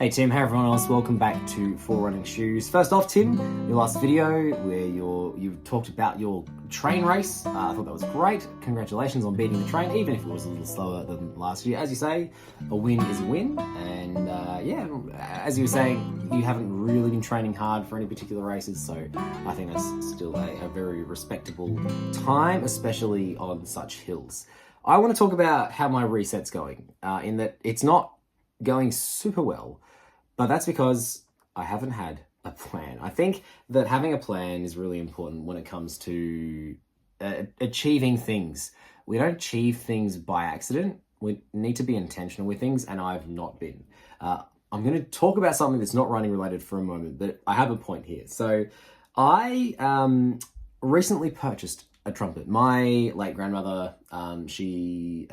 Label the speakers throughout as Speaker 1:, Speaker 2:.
Speaker 1: Hey Tim, hey everyone else, welcome back to 4Running Shoes. First off, Tim, your last video where you talked about your train race, I thought that was great. Congratulations on beating the train, even if it was a little slower than last year. As you say, a win is a win, and yeah, as you were saying, you haven't really been training hard for any particular races, so I think that's still a very respectable time, especially on such hills. I want to talk about how my reset's going, in that it's not going super well. But that's because I haven't had a plan. I think that having a plan is really important when it comes to achieving things. We don't achieve things by accident. We need to be intentional with things, and I've not been. I'm going to talk about something that's not running related for a moment, but I have a point here. So I recently purchased a trumpet. My late grandmother, she,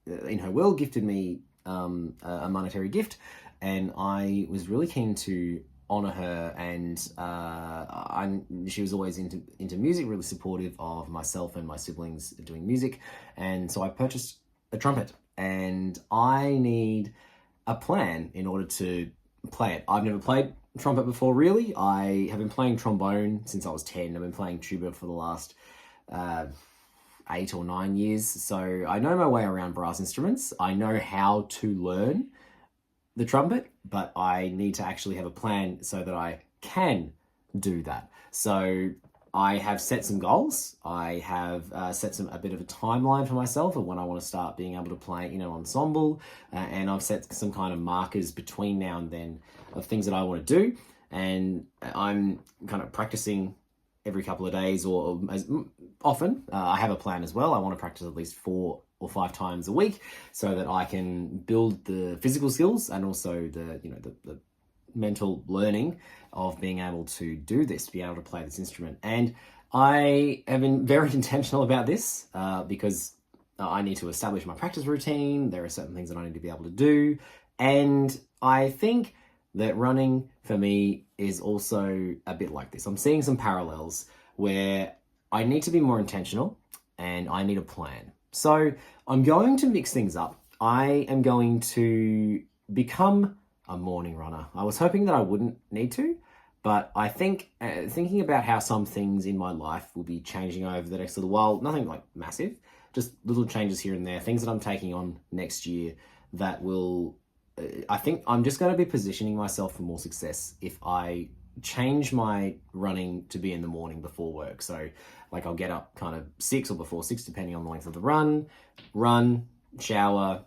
Speaker 1: in her will, gifted me a monetary gift, and I was really keen to honor her, and she was always into music, really supportive of myself and my siblings doing music, and so I purchased a trumpet, and I need a plan in order to play it. I've never played trumpet before, really. I have been playing trombone since I was 10. I've been playing tuba for the last 8 or 9 years, so I know my way around brass instruments. I know how to learn the trumpet, but I need to actually have a plan so that I can do that. So I have set some goals. I have set a bit of a timeline for myself of when I want to start being able to play in an ensemble, and I've set some kind of markers between now and then of things that I want to do, and I'm kind of practicing every couple of days or as often. I have a plan as well. I want to practice at least 4 or 5 times a week so that I can build the physical skills and also the mental learning of being able to do this, to be able to play this instrument. And I have been very intentional about this because I need to establish my practice routine. There are certain things that I need to be able to do. And I think that running for me is also a bit like this. I'm seeing some parallels where I need to be more intentional and I need a plan. So I'm going to mix things up. I am going to become a morning runner. I was hoping that I wouldn't need to, but I think thinking about how some things in my life will be changing over the next little while, nothing like massive, just little changes here and there, things that I'm taking on next year that will, I think I'm just going to be positioning myself for more success if I change my running to be in the morning before work. So like I'll get up kind of 6 or before 6, depending on the length of the run, shower,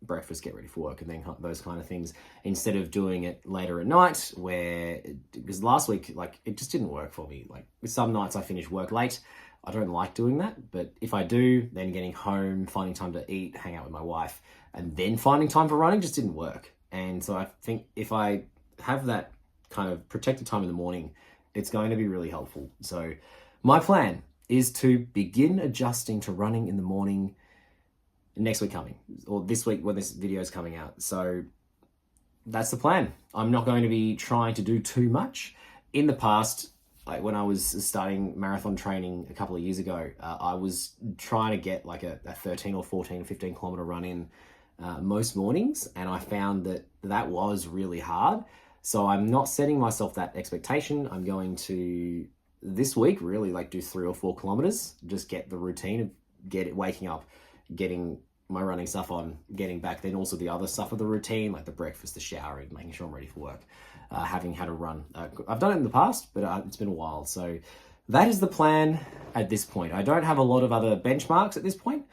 Speaker 1: breakfast, get ready for work, and then those kind of things, instead of doing it later at night because last week, like, it just didn't work for me. Like, some nights I finish work late. I don't like doing that, but if I do, then getting home, finding time to eat, hang out with my wife, and then finding time for running just didn't work. And so I think if I have that kind of protected time in the morning, it's going to be really helpful. So my plan is to begin adjusting to running in the morning next week coming, or this week when this video is coming out. So that's the plan. I'm not going to be trying to do too much. In the past, like when I was starting marathon training a couple of years ago, I was trying to get like a 13 or 14 or 15 kilometer run in most mornings, and I found that was really hard. So I'm not setting myself that expectation. I'm going to, this week, really like do 3 or 4 kilometers, just get the routine of waking up, getting my running stuff on, getting back, then also the other stuff of the routine, like the breakfast, the shower, and making sure I'm ready for work, having had a run. I've done it in the past, but it's been a while. So that is the plan at this point. I don't have a lot of other benchmarks at this point.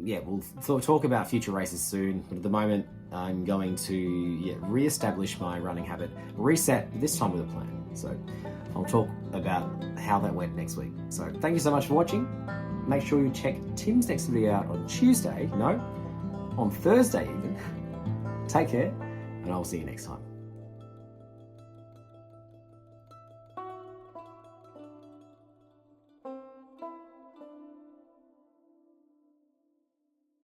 Speaker 1: Yeah, we'll talk about future races soon, but at the moment, I'm going to re-establish my running habit, reset, this time with a plan. So I'll talk about how that went next week. So thank you so much for watching. Make sure you check Tim's next video out on Tuesday, no, on Thursday even. Take care, and I'll see you next time.